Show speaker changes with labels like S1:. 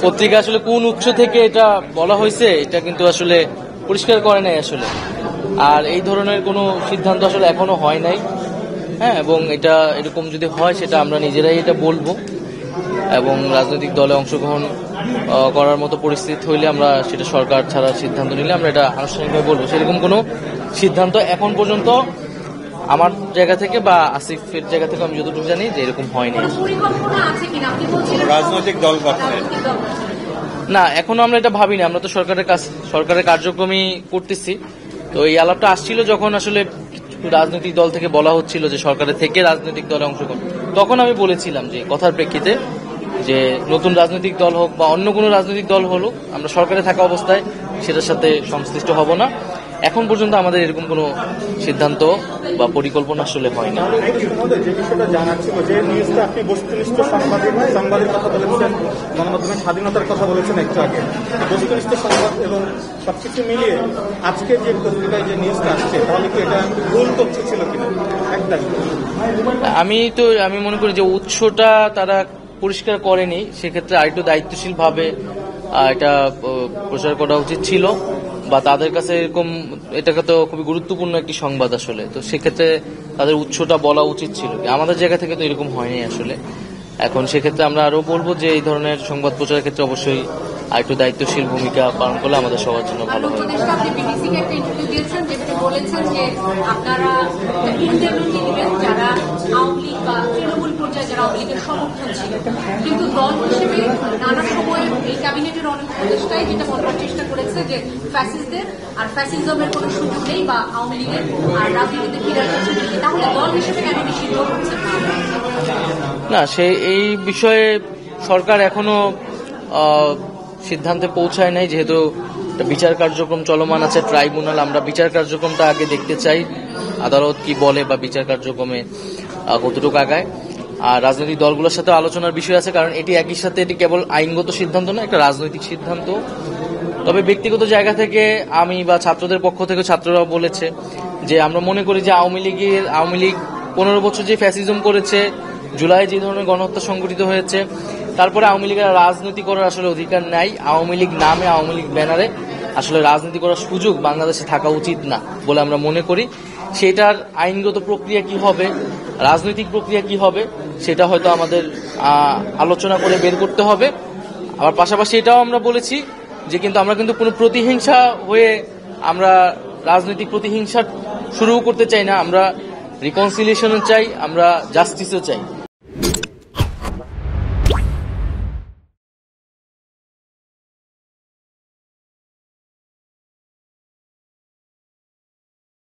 S1: পত্রিকা আসলে কোন উৎস থেকে এটা বলা হয়েছে এটা কিন্তু আসলে পরিষ্কার করে নাই আসলে। আর এই ধরনের কোনো সিদ্ধান্ত আসলে এখনো হয় নাই। হ্যাঁ, এবং এটা এরকম যদি হয় সেটা আমরা নিজেরাই এটা বলবো, এবং রাজনৈতিক দলে অংশগ্রহণ করার মতো পরিস্থিতি হইলে আমরা সেটা সরকার ছাড়ার সিদ্ধান্ত নিলে আমরা এটা আনুষ্ঠানিকভাবে বলবো। সেরকম কোনো সিদ্ধান্ত এখন পর্যন্ত আমার জায়গা থেকে বা আসিফের জায়গা থেকে আমি যতটুকু জানি যে এরকম হয়নি।
S2: রাজনৈতিক দল গঠনের
S1: না, এখনো আমরা এটা ভাবিনি। আমরা তো সরকারের কার্যক্রমই করতেছি। তো এই আলাপটা আসছিল যখন আসলে রাজনৈতিক দল থেকে বলা হচ্ছিল যে সরকারের থেকে রাজনৈতিক দলে অংশগ্রহণ, তখন আমি বলেছিলাম যে কথার প্রেক্ষিতে যে নতুন রাজনৈতিক দল হোক বা অন্য কোনো রাজনৈতিক দল হলো, আমরা সরকারে থাকা অবস্থায় সেটার সাথে সংশ্লিষ্ট হব না। এখন পর্যন্ত আমাদের এরকম কোনো সিদ্ধান্ত বা পরিকল্পনা আসলে হয়নি।
S2: যে বিষয়টা জানার ছিল, যে নিউজটা আপনি বস্তুনিষ্ঠ সংবাদের কথা বলেছেন, গণমাধ্যমের স্বাধীনতার কথা বলেছেন একটু আগে, বস্তুনিষ্ঠ সংবাদ এবং সবকিছু মিলিয়ে আজকে যে পত্রিকায় যে নিউজটা আসছে, তাহলে কি এটা ভুল তথ্য ছিল কিনা?
S1: আমি মনে করি যে উৎসটা তারা পরিষ্কার করেনি, সেক্ষেত্রে আরেকটু দায়িত্বশীল ভাবে এটা প্রচার করা উচিত ছিল, বা তাদের কাছে এরকম এটাকে তো খুবই গুরুত্বপূর্ণ একটি সংবাদ আসলে। তো সেক্ষেত্রে তাদের উৎসটা বলা উচিত ছিল। আমাদের জায়গা থেকে তো এরকম হয়নি আসলে। এখন সেক্ষেত্রে আমরা আরো বলবো যে এই ধরনের সংবাদ প্রচারের ক্ষেত্রে অবশ্যই আরেকটু দায়িত্বশীল ভূমিকা পালন করলে আমাদের সবার জন্য ভালো হয়।
S3: কিন্তু দল হিসেবে নানা সময় এই ক্যাবিনেটের অনেক উপদেষ্টাই যেটা বলার চেষ্টা করেছে যে ফ্যাসিস্টদের আর ফ্যাসিজমের কোনো সুযোগ নেই, বা আওয়ামী লীগের আর রাজনীতিতে ফিরার কিছু নেই। তাহলে দল হিসেবে কেন নিষিদ্ধ হচ্ছে
S1: না? এই বিষয়ে সরকার এখনো সিদ্ধান্তে পৌঁছায় নাই, যেহেতু বিচার কার্যক্রম চলমান আছে, ট্রাইব্যুনাল। আমরা বিচার কার্যক্রমটা আগে দেখতে চাই, আদালত কি বলে বা বিচার কার্যক্রমে কতটুকু আগায়। আর রাজনৈতিক দলগুলোর সাথে আলোচনার বিষয় আছে, কারণ এটি একই সাথে এটি কেবল আইনগত সিদ্ধান্ত না, একটা রাজনৈতিক সিদ্ধান্ত। তবে ব্যক্তিগত জায়গা থেকে আমি বা ছাত্রদের পক্ষ থেকে ছাত্ররাও বলেছে যে আমরা মনে করি যে আওয়ামী লীগ 15 বছর যে ফ্যাসিজম করেছে, জুলাই যে ধরনের গণহত্যা সংঘটিত হয়েছে, তারপরে আওয়ামী লীগের রাজনীতি করার আসলে অধিকার নাই। আওয়ামী লীগ নামে, আওয়ামী লীগ ব্যানারে আসলে রাজনীতি করার সুযোগ বাংলাদেশে থাকা উচিত না বলে আমরা মনে করি। সেটার আইনগত প্রক্রিয়া কি হবে, রাজনৈতিক প্রক্রিয়া কি হবে, সেটা হয়তো আমাদের আলোচনা করে বের করতে হবে। আবার পাশাপাশি এটাও আমরা বলেছি যে কিন্তু আমরা কিন্তু কোনো প্রতিহিংসা হয়ে আমরা রাজনৈতিক প্রতিহিংসা শুরু করতে চাই না। আমরা রিকনসিলিয়েশনও চাই, আমরা জাস্টিসও চাই।